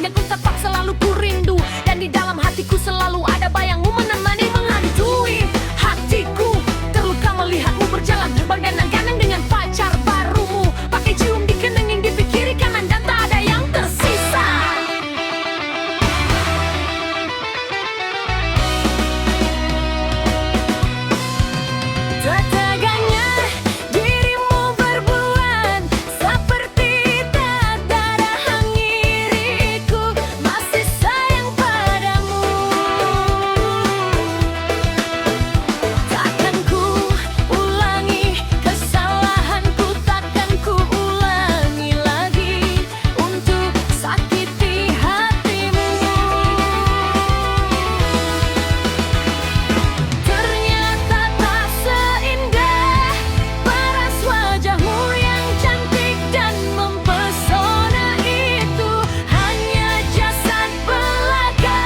yang ku tepak selalu ku rindu. Dan di dalam hatiku selalu ada bayangmu menemani menghantui hatiku. Terluka melihatmu berjalan bergandengan dengan pacar barumu. Pakai cium di keningin di kiri kanan dan tak ada yang tersisa. Teganya dirimu berbuat seperti tak ada hangiriku masih sayang padamu. Takkan ku ulangi kesalahanku, takkan ku ulangi lagi untuk sakiti hatimu. Ternyata tak seindah paras wajahmu yang cantik dan mempesona itu. Hanya jasad belaka,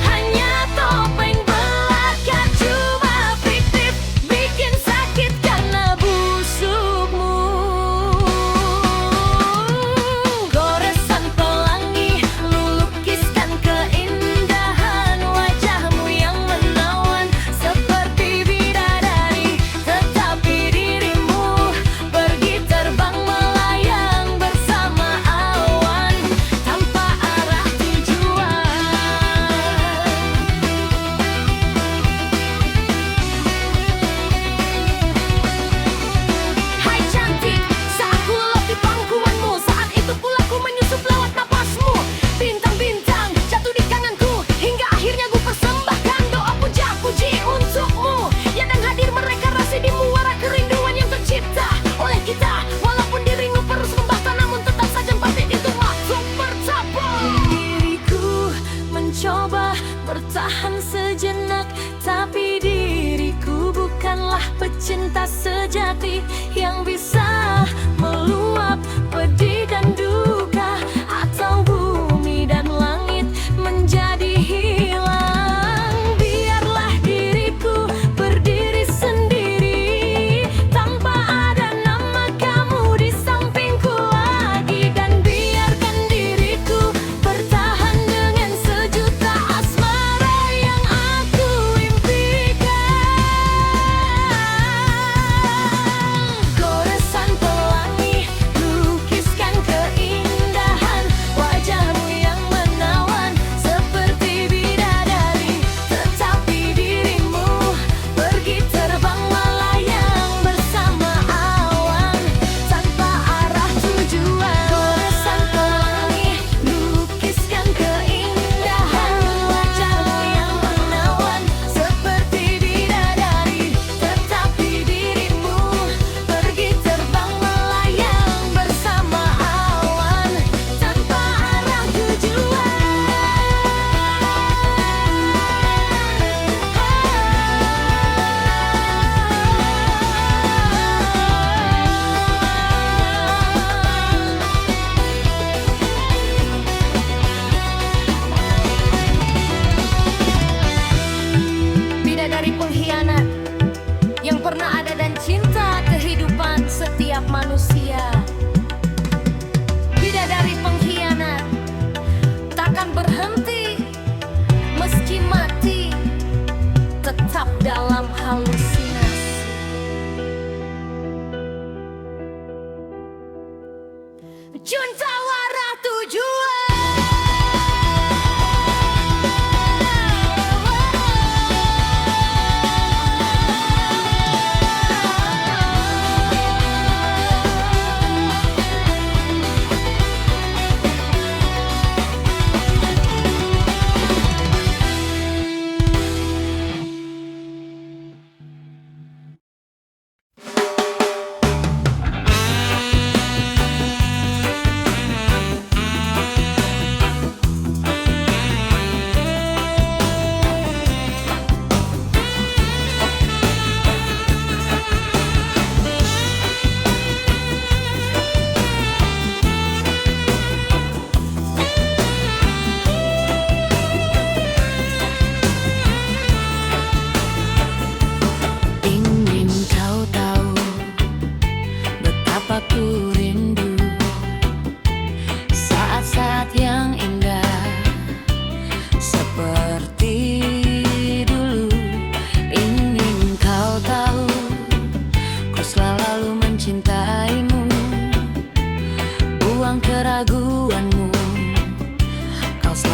hanya topeng belaka, cuma fiktif bikin sakit karena busukmu. Goresan pelangi lukiskan keindahan wajahmu yang menawan seperti bidadari. Tetapi dirimu pergi terbang melayang bersama awan tanpa arah tujuan. Hai cantik, saat ku lelap di pangkuanmu, saat itu pula ku menyusup lewat napasmu. Bintang-bintang jatuh di kanganku, hingga akhirnya ku persembahkan doa puja-puji untukmu. Ya dan hadir mereka rasi di muara kerinduan yang tercipta oleh kita. Walaupun dirimu perlu membahta, namun tetap saja batin itu masuk bertapa. Diriku mencoba bertahan sejenak, tapi diriku bukanlah pecinta sejati yang bisa meluap pedih dan duka, atau bumi dan langit menjadi hilang. Biarlah diriku berdiri sendiri tanpa ada nama kamu di sampingku lagi. Dan biarkan diriku bertahan dengan sejuta asmara yang aku impikan.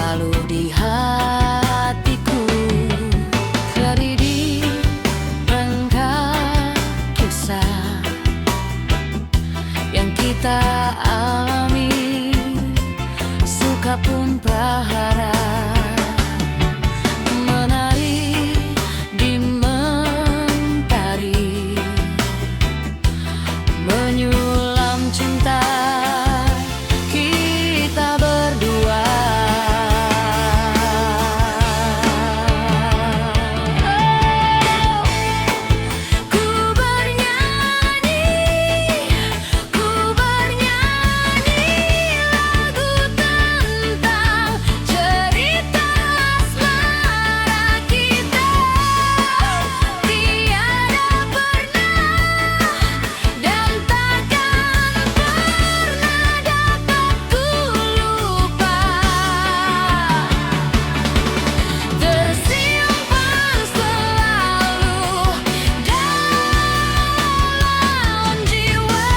selalu di hatiku. Terdidik rangka kisah yang kita alami, suka pun prahara, menari di mentari, menyulam cinta kita berdua. Ku bernyanyi lagu tentang cerita asmara kita, tiada pernah dan takkan pernah dapat ku lupa. Tersimpan selalu dalam jiwa.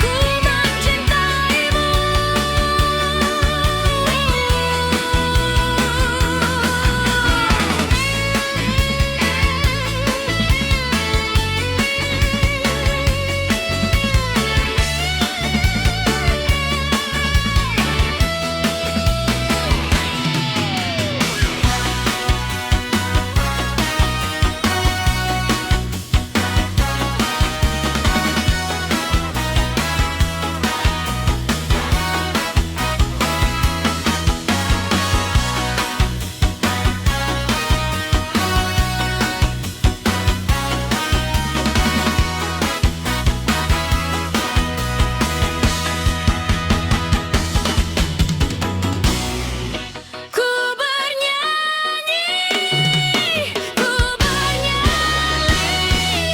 Ku mencintaimu. Ku bernyanyi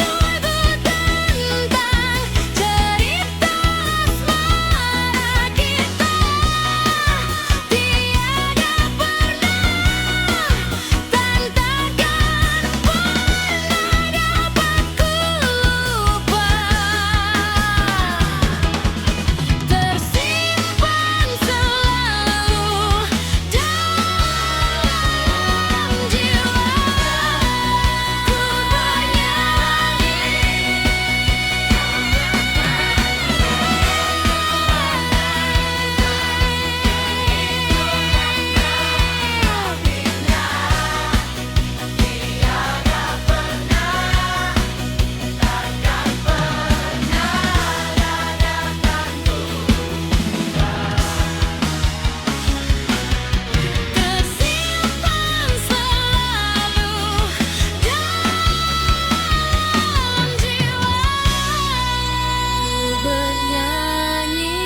lagu tentang cerita asmara kita, tiada pernah dan takkan pernah dapat ku lupa. Tersimpan selalu dalam jiwa. Ku tersimpan selalu dalam jiwa. Bernyanyi.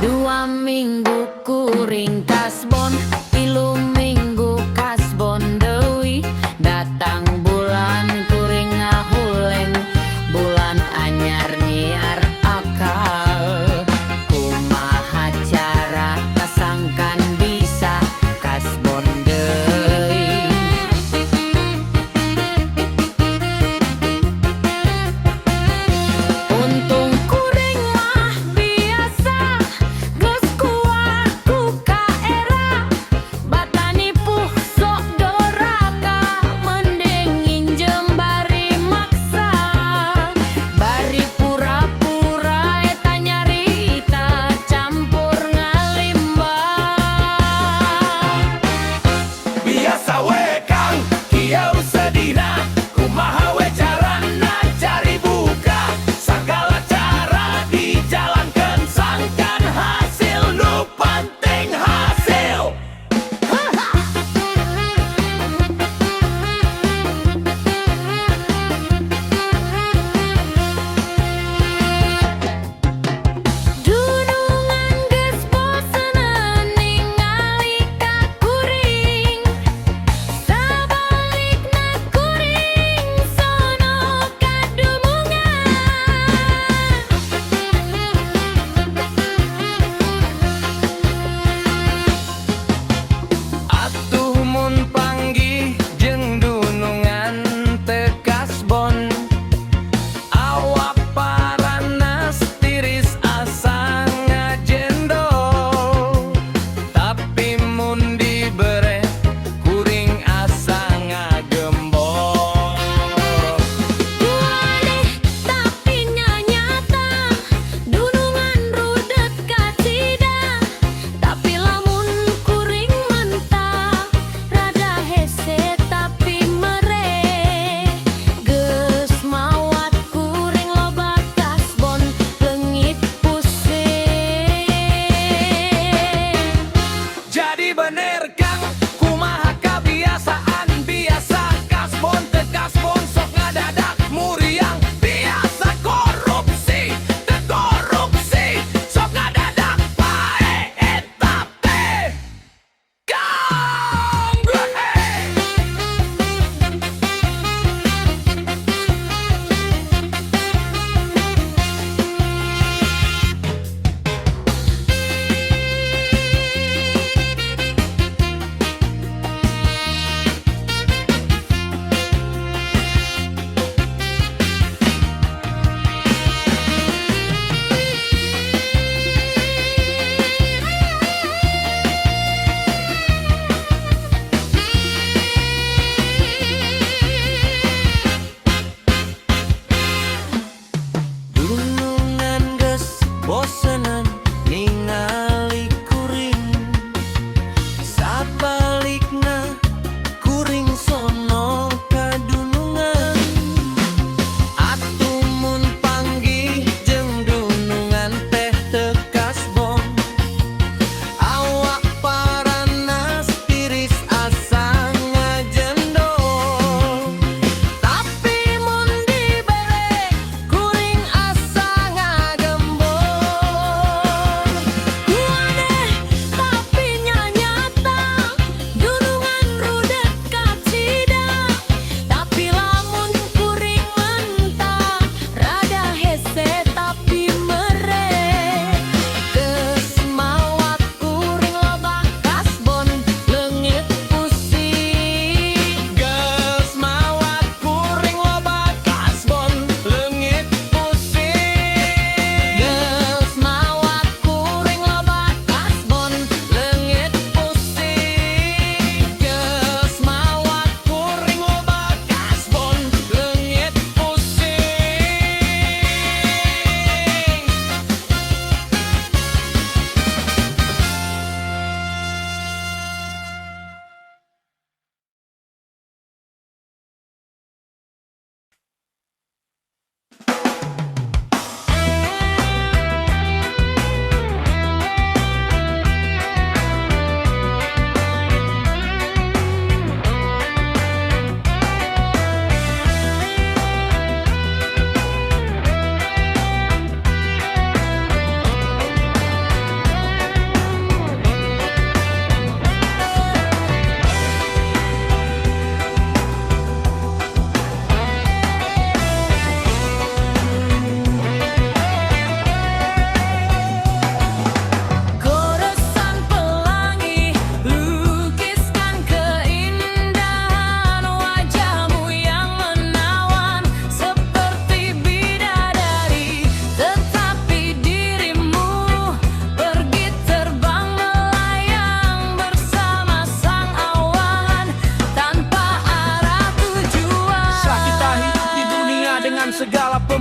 Dua minggu kuring kasbon, tilu minggu kasbon deui, datang bulan kuring ngahuleng, bulan anyar nyiar akal. Kumaha cara kasangkan bisa kasbon deui. Untung kuring mah biasa geus kuat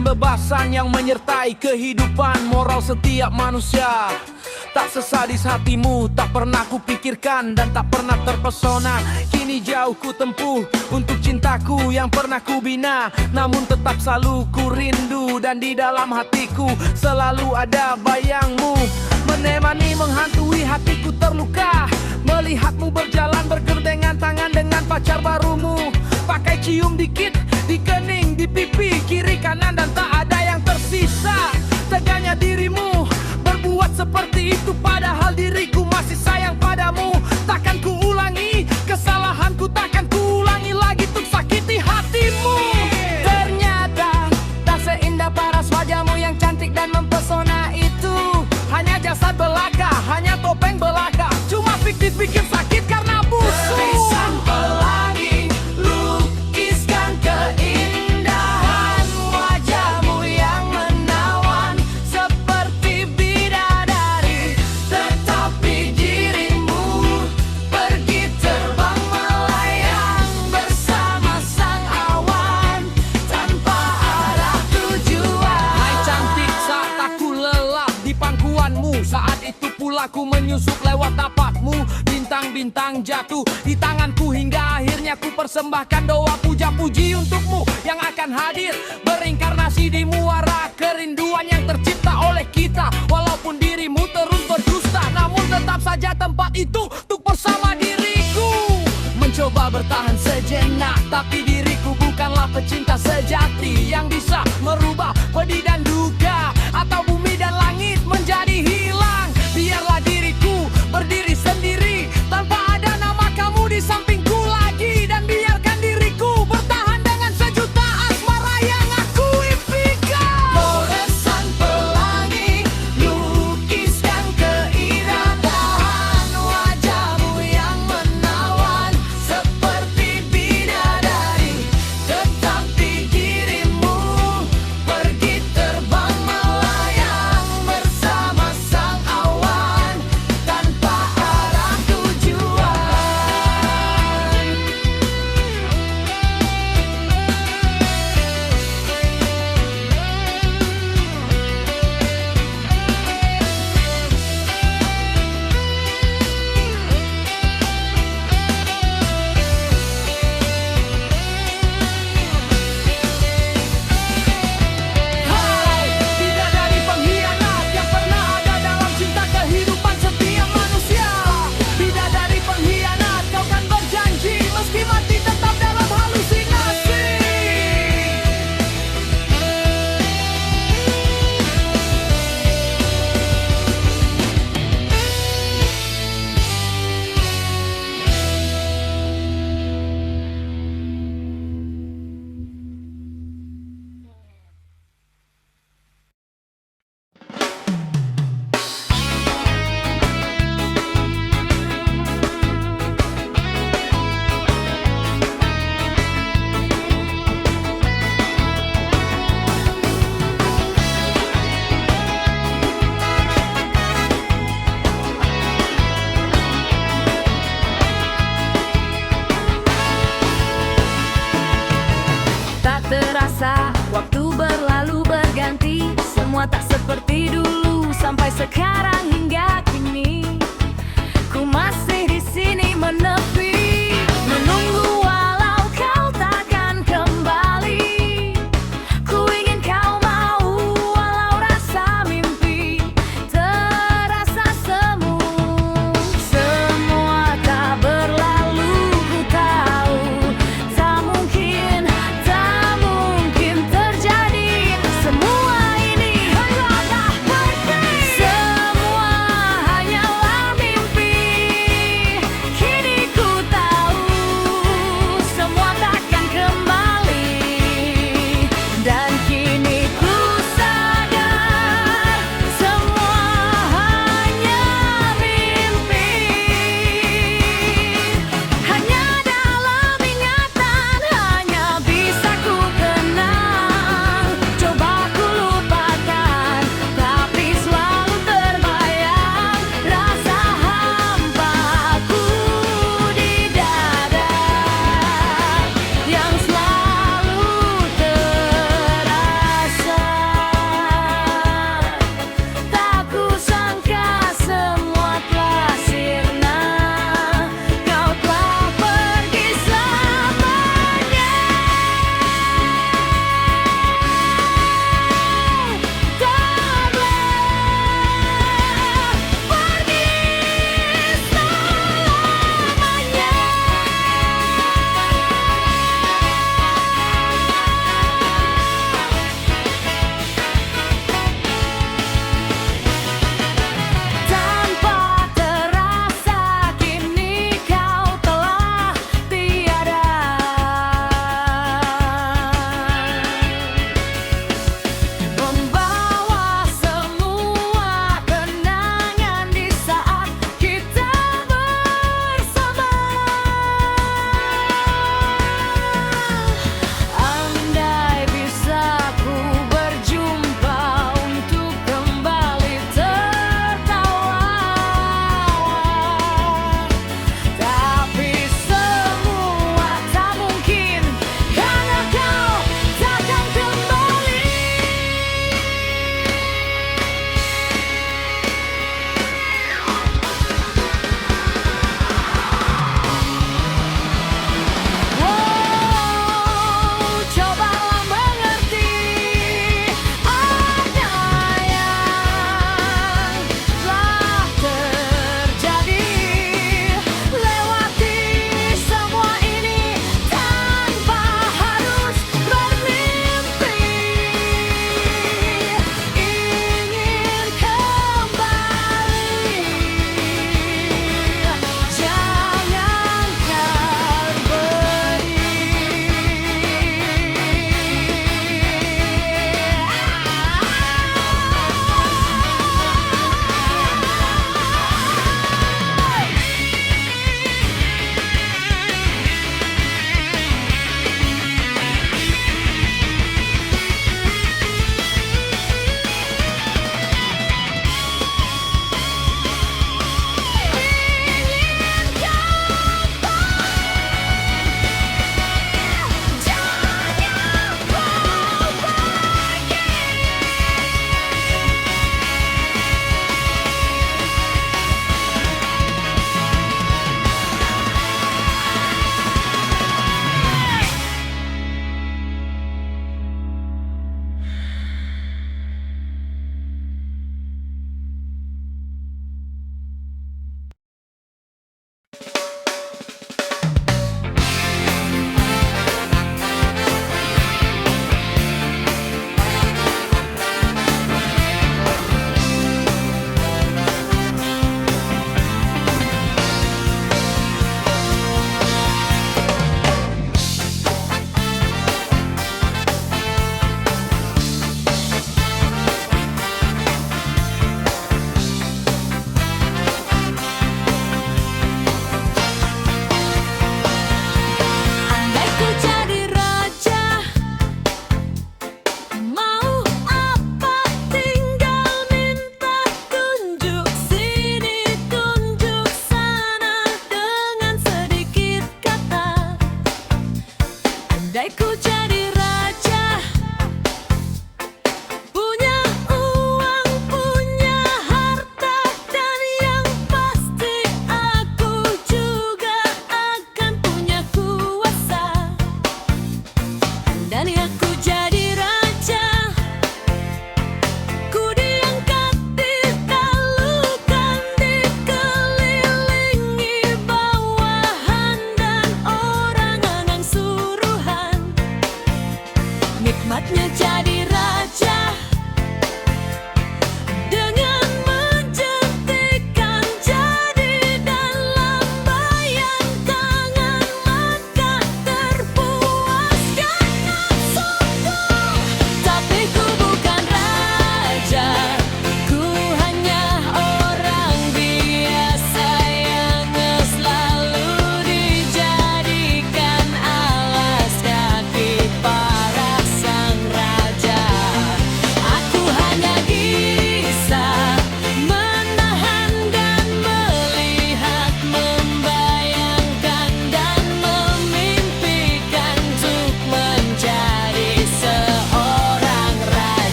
Pembebasan yang menyertai kehidupan moral setiap manusia. Tak sesadis hatimu, tak pernah kupikirkan dan tak pernah terpesona. Kini jauh ku tempuh untuk cintaku yang pernah ku bina. Namun tetap selalu ku rindu dan di dalam hatiku selalu ada bayangmu. Menemani menghantui hatiku terluka, melihatmu berjalan bergandengan tangan dengan pacar barumu. Pakai cium dikit di kening, di pipi, kiri kanan dan tak ada yang tersisa. Teganya dirimu berbuat seperti itu padahal diriku masih sayang padamu. Takkan ku ulangi kesalahanku, takkan ku ulangi lagi untuk sakiti hatimu. Ternyata tak seindah paras wajahmu yang cantik dan mempesona itu. Hanya jasad belaka, hanya topeng belaka, cuma fiktif bikin sakit karena busuk. Pisang pelangi lukiskan keindahan wajahmu yang menawan seperti bidadari. Tetapi dirimu pergi terbang melayang bersama sang awan tanpa arah tujuan. Hai cantik, saat aku lelap di pangkuanmu, saat itu pula ku menyusup lewat tapakmu. Bintang-bintang jatuh di tanganku hingga akhirnya ku persembahkan doa puja-puji untukmu yang akan hadir berinkarnasi di muara kerinduan yang tercipta oleh kita. Walaupun dirimu terus berdusta, namun tetap saja tempat itu untuk bersama diriku. Mencoba bertahan sejenak, tapi diriku bukanlah pecinta sejati yang bisa merubah pedih dan duka atau bumi dan langit menjadi hilang. Biarlah diriku berdiri sendiri tanpa ada nama kamu di sampingku lagi, dan biarkan diriku bertahan dengan sejuta asmara yang aku impikan. Goresan pelangi lukiskan keindahan wajahmu yang menawan seperti bidadari. Tetapi dirimu pergi terbang melayang bersama sang awan tanpa arah tujuan. Hai, bidadari pengkhianat yang pernah ada dalam cinta kehidupan setiap manusia. Bidadari pengkhianat, kau kan berjanji meski mati tetap dalam halusinasi. Tak terasa waktu berlalu berganti, semua tak seperti dulu sampai sekarang hingga kini. Ku masih di sini menepi, menunggu walau kau takkan kembali. Ku ingin kau mau walau rasa mimpi terasa semu. Semua tak berlalu, ku tahu tak mungkin terjadi. Semua ini hanyalah mimpi. Semua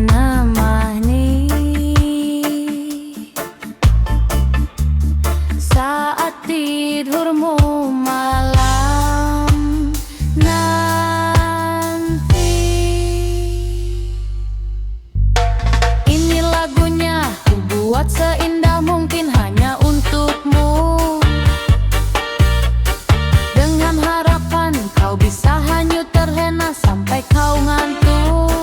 menemani saat tidurmu malam nanti. Ini lagunya ku buat seindah mungkin hanya untukmu, dengan harapan kau bisa hanyut terlena sampai kau ngantuk.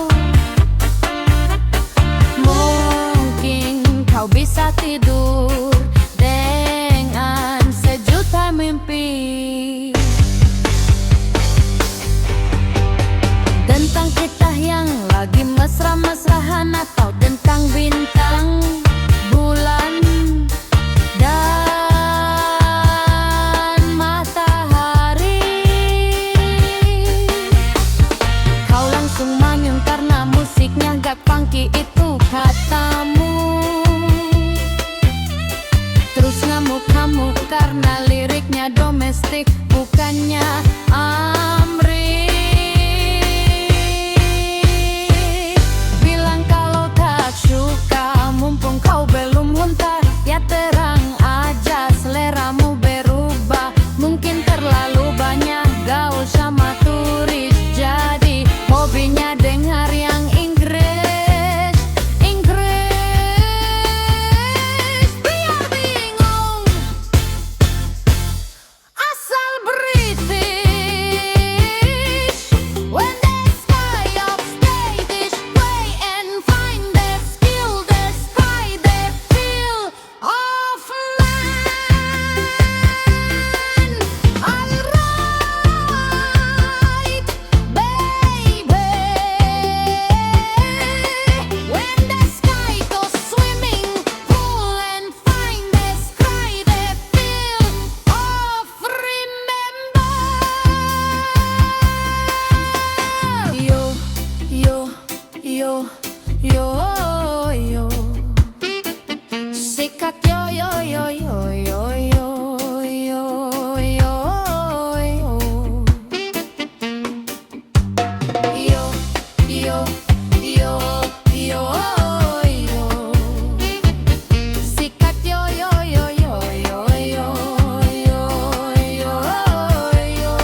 Mungkin kau bisa tidur dengan sejuta mimpi tentang kita yang lagi mesra-mesrahan, atau tentang bintang, bulan, dan matahari. Kau langsung manyun karena musiknya gak funky, itu katamu. Terus ngamuk-ngamuk karena liriknya domestik bukannya Amrik. Bilang kalau tak suka mumpung kau belum muntah, ya terang aja seleramu berubah. Mungkin terlalu banyak gaul sama turis, jadi hobinya dengar yang Inggris. Biar bingung asal British. When the sky of state is gray and find the skill, the sky the feel of land. Alright, baby. When the sky goes swimming full and find the sky the feel of remember. Yo, yo, yo, yo. Sikat yo, yo, yo, yo, yo, yo, yo, yo, yo. Yo, yo, yo, yo, yo. Sikat yo, yo, yo, yo, yo, yo, yo, yo, yo.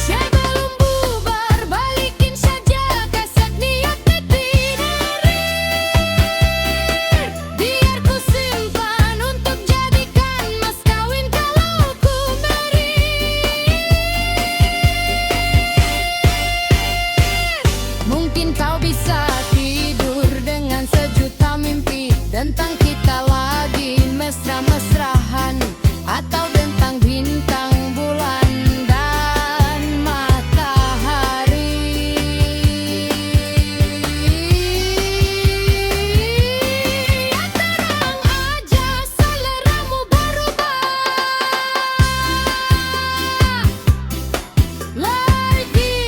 Sebelum bubar balikin saja kaset niatnya tidur, biar ku simpan untuk jadikan mas kawin kalau ku mungkin kau bisa tidur dengan sejuta mimpi tentang kita lagi mesra-mesrahan, atau tentang bintang, bulan, dan matahari. Ya terang aja seleramu berubah lagi.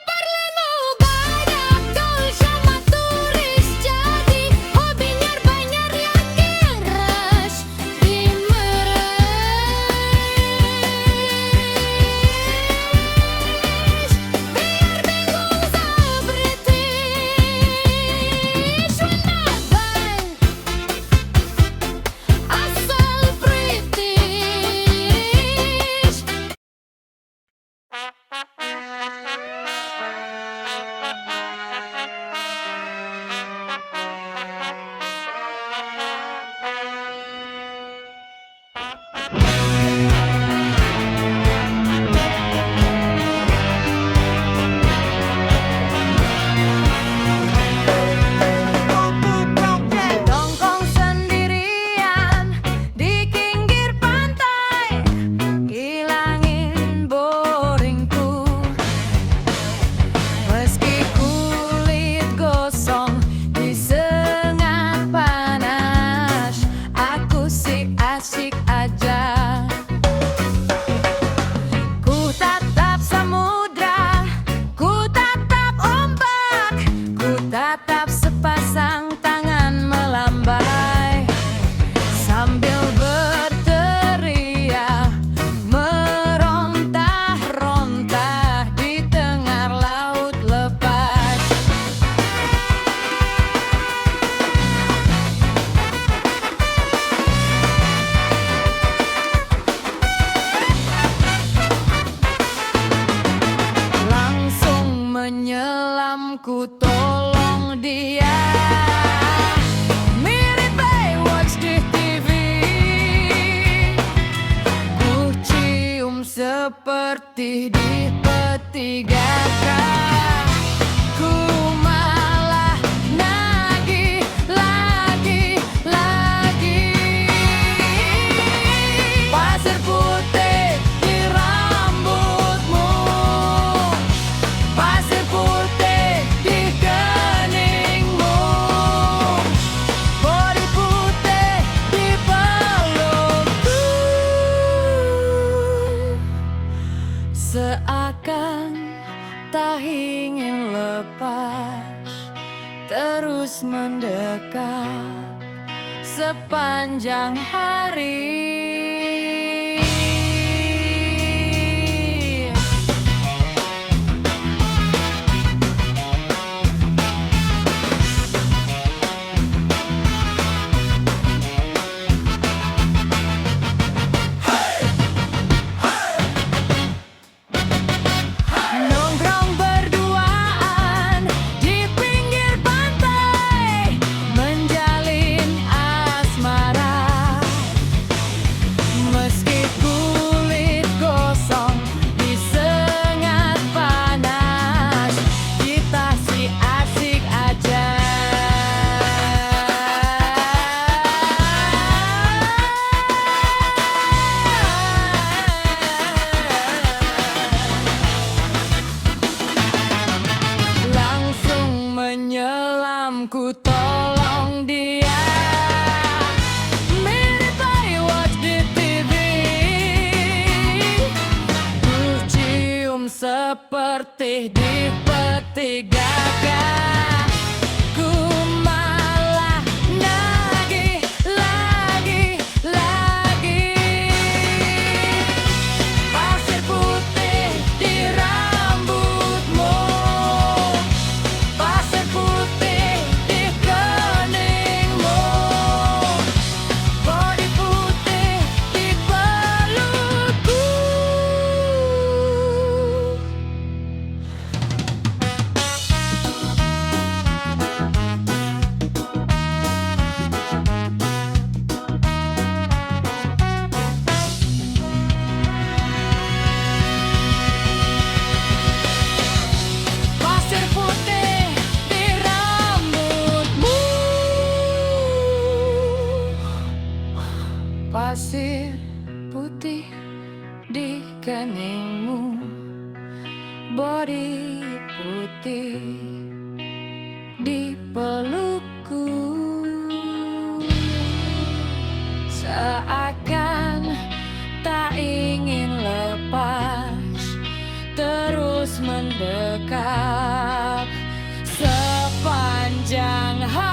Berlena ku tolong dia. Mirip Baywatch di TV, ku cium seperti dipetik gagak. Ku malah nagih lagi. Pasir putih di rambutmu, pasir putih di keningmu, bodi putih di pelukku. Seakan tak ingin lepas, terus mendekat sepanjang hari. Nongkrong berduaan di pinggir pantai, menjalin asmara. Meski kulit gosong disengat panas, kita si asik aja. Langsung menyelam, ku tolong dia. Mirip Baywatch di TV, ku cium seperti dipetik gagak. Ku malah nagih lagi. Pasir putih di rambutmu, pasir putih di keningmu, bodi putih di pelukku. Pasir putih di rambutmu, pasir putih di keningmu, bodi putih di pelukku. Seakan tak ingin lepas, terus mendekat sepanjang hari.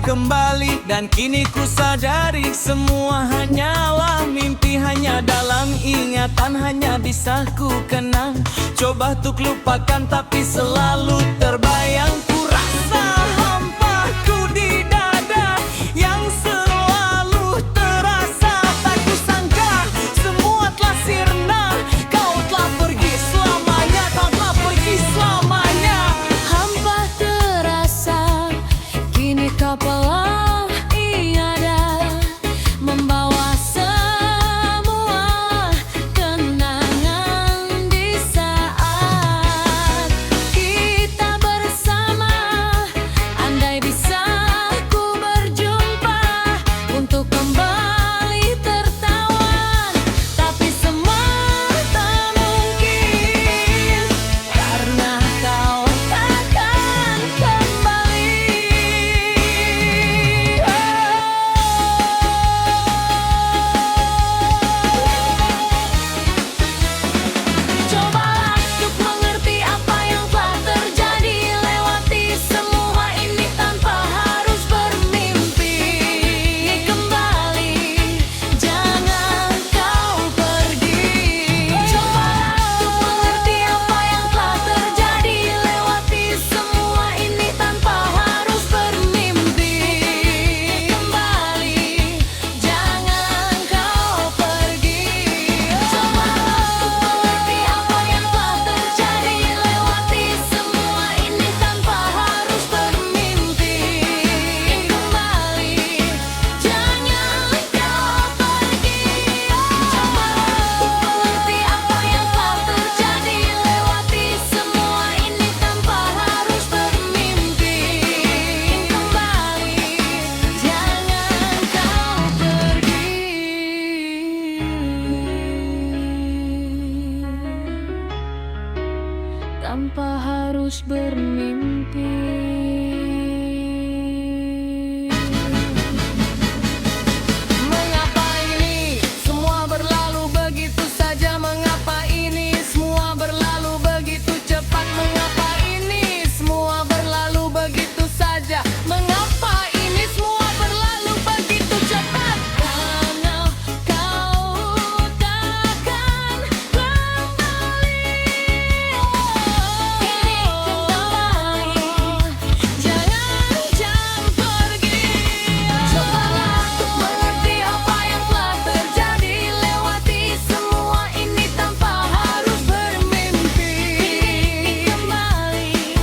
kembali dan kini ku sadari semua hanyalah mimpi, hanya dalam ingatan, hanya bisa ku kenang. Coba untuk lupakan tapi selalu terbayang. Ku rasa hampa ku di dada yang selalu terasa. Tak ku sangka semua telah sirna, kau telah pergi selamanya, kau telah pergi selamanya. Hampa terasa, kini kau telah tiada, membawa semua kenangan di saat kita bersama. Andai bisa ku berjumpa untuk kembali tertawan, tapi semua tak mungkin karena kau takkan kembali. Cobalah untuk mengerti apa yang telah terjadi, lewati semua ini tanpa harus bermimpi. Kembali, jangan kau pergi. Cobalah untuk mengerti apa yang telah terjadi, lewati semua ini tanpa harus bermimpi. Kembali, jangan kau pergi. Cobalah untuk mengerti apa yang telah terjadi, lewati semua ini tanpa harus bermimpi. Kembali, jangan kau pergi. Cobalah untuk mengerti apa yang telah terjadi, lewati semua ini tanpa harus bermimpi. Kembali, jangan kau pergi. Tanpa harus bermimpi. Mengapa ini semua berlalu begitu saja? Mengapa ini semua berlalu begitu cepat? Mengapa ini semua berlalu begitu saja? Mengapa ini semua berlalu begitu cepat? Karena kau takkan kembali. Jangan pergi. Cobalah untuk mengerti apa yang telah terjadi, lewati semua ini tanpa harus bermimpi. Kembali,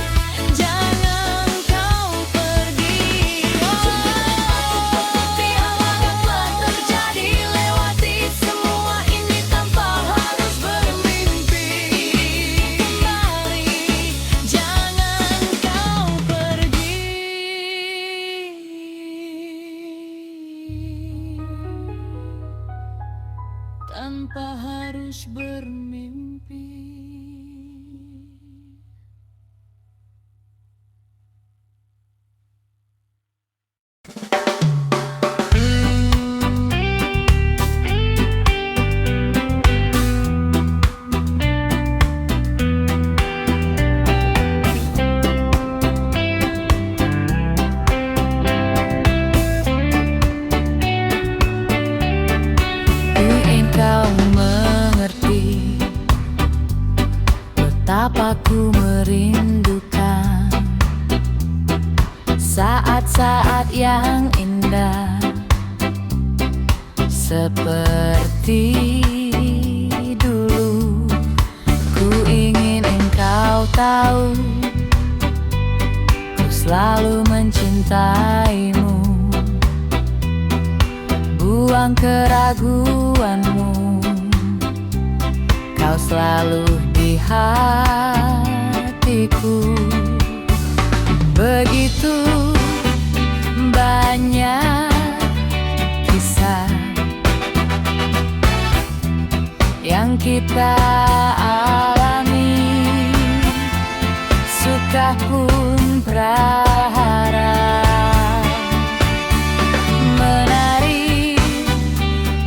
jangan kau pergi. Cobalah untuk mengerti apa yang telah terjadi, lewati semua ini tanpa harus bermimpi. Kembali, jangan kau pergi. Tanpa harus bermimpi. Ingin kau mengerti betapa ku merindukan saat-saat yang indah, seperti dulu. Ku ingin engkau tahu, ku selalu mencintaimu. Buang keraguanmu, kau selalu di hatiku. Begitu banyak kisah yang kita alami, suka pun prahara, menari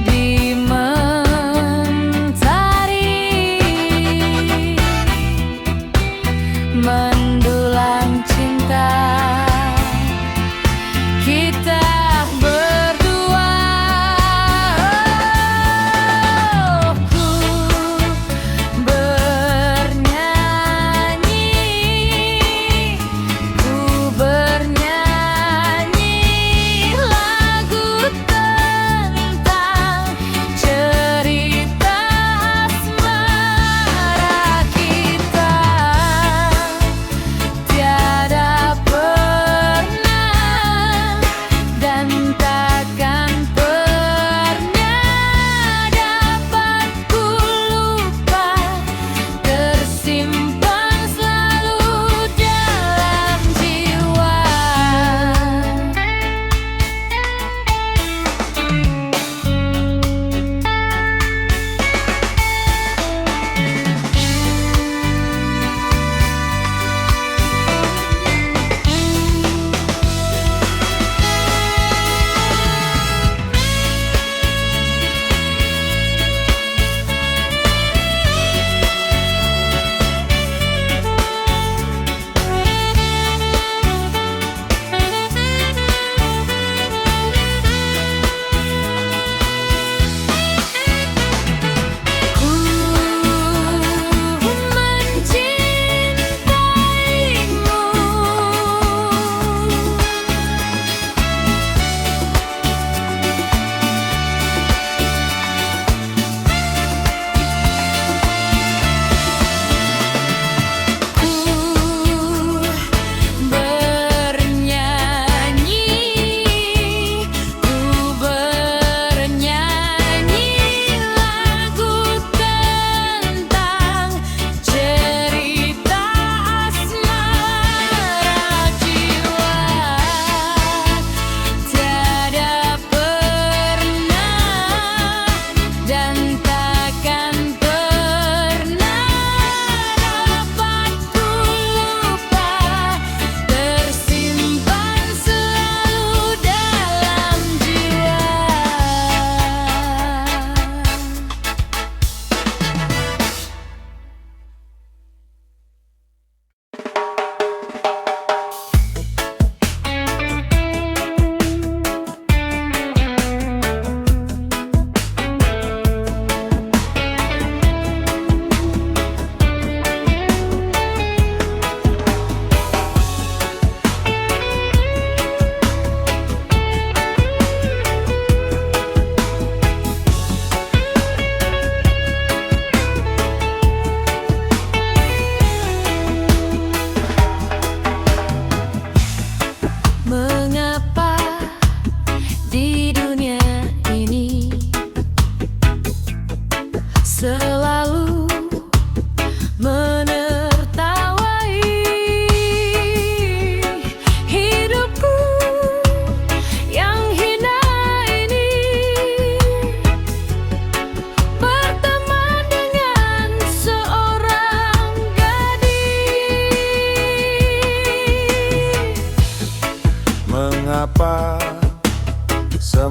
di mentari, mendulang cinta. Kita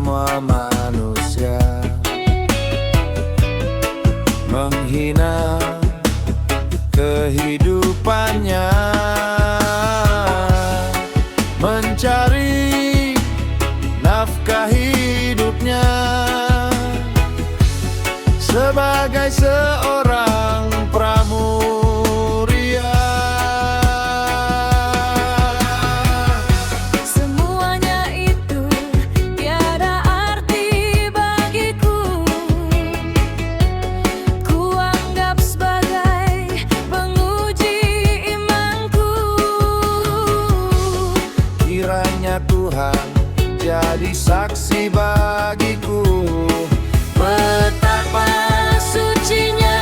semua manusia menghina kehidupannya, mencari nafkah hidupnya sebagai seorang pramuria. Semuanya itu tiada arti bagiku. Ku anggap sebagai penguji imanku. Kiranya Tuhan jadi saksi bagiku Betapa sucinya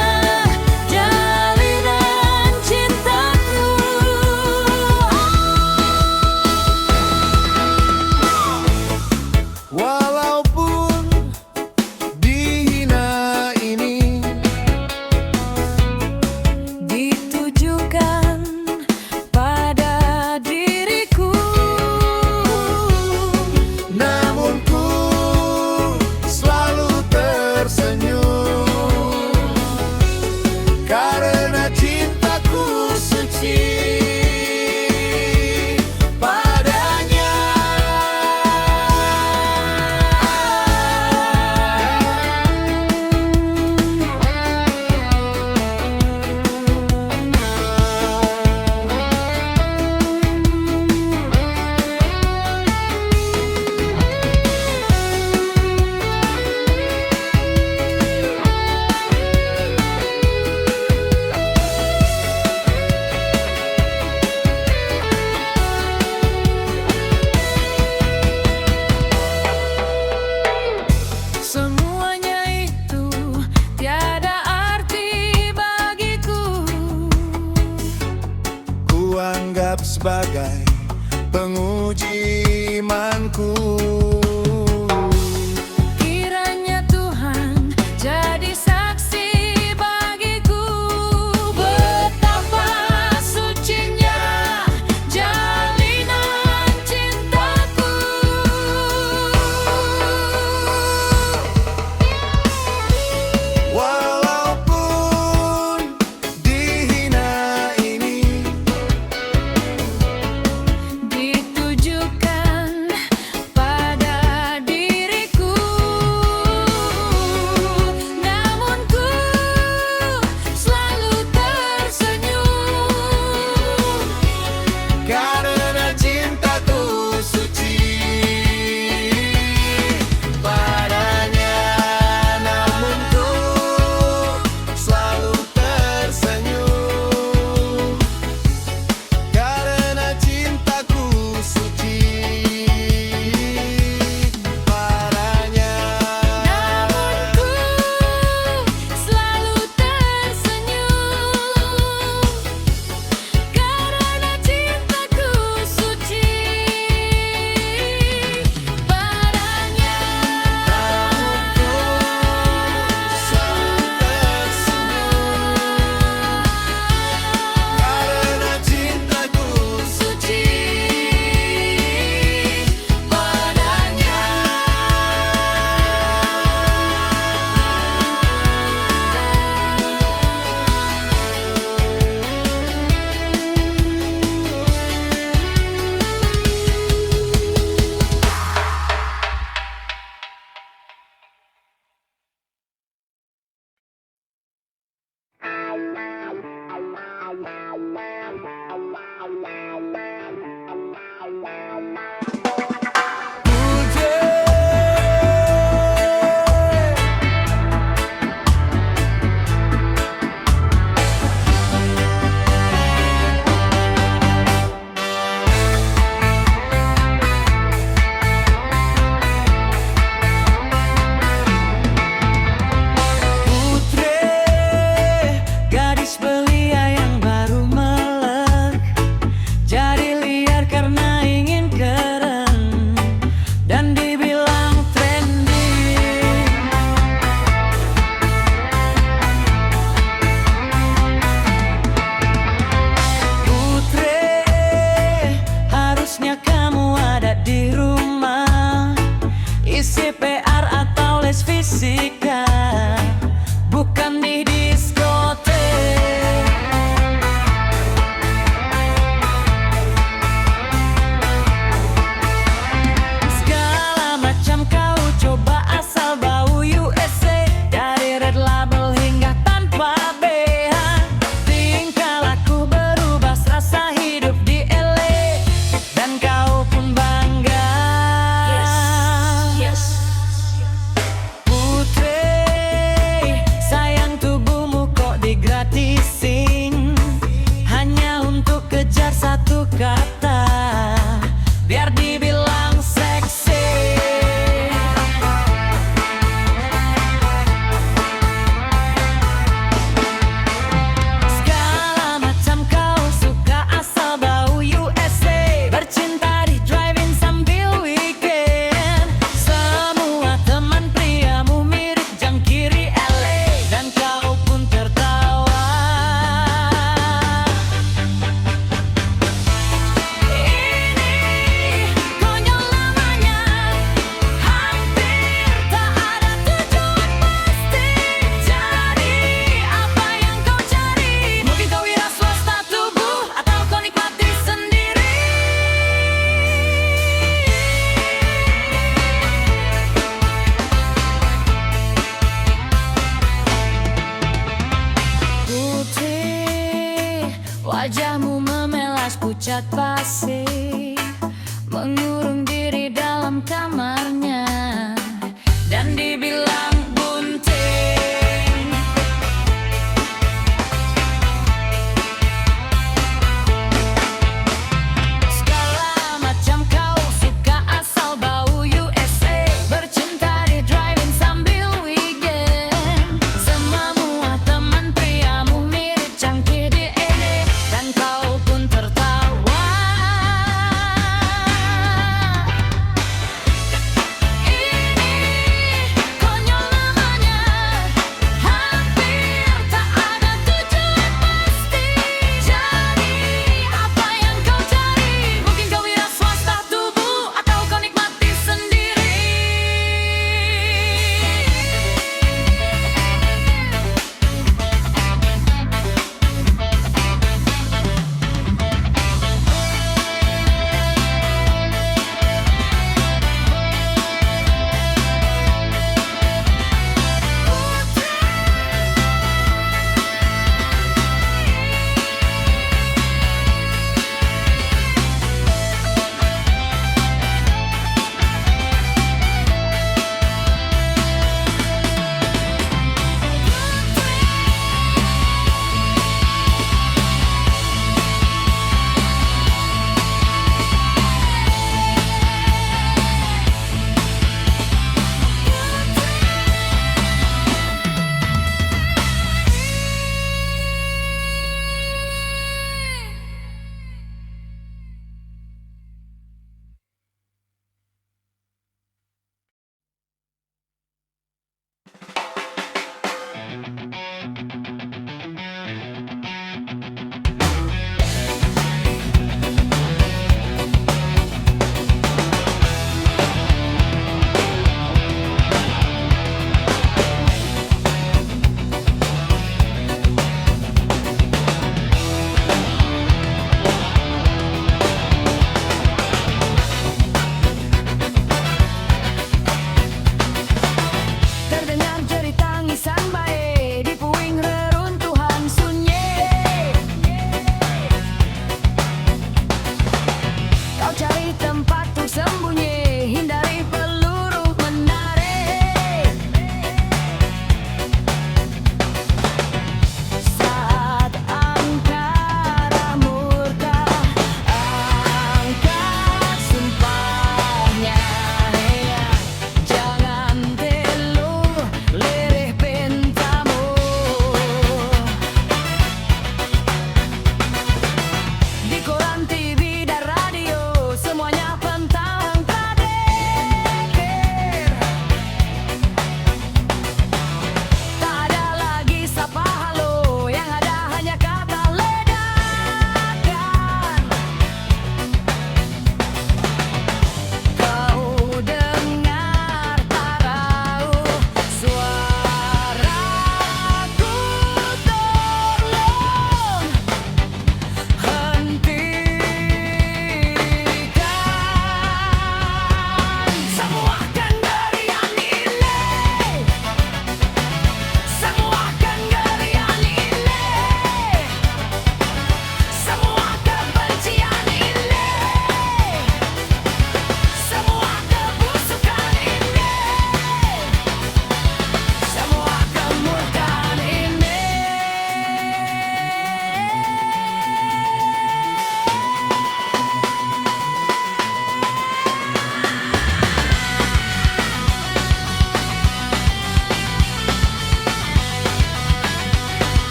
jalinan cintaku.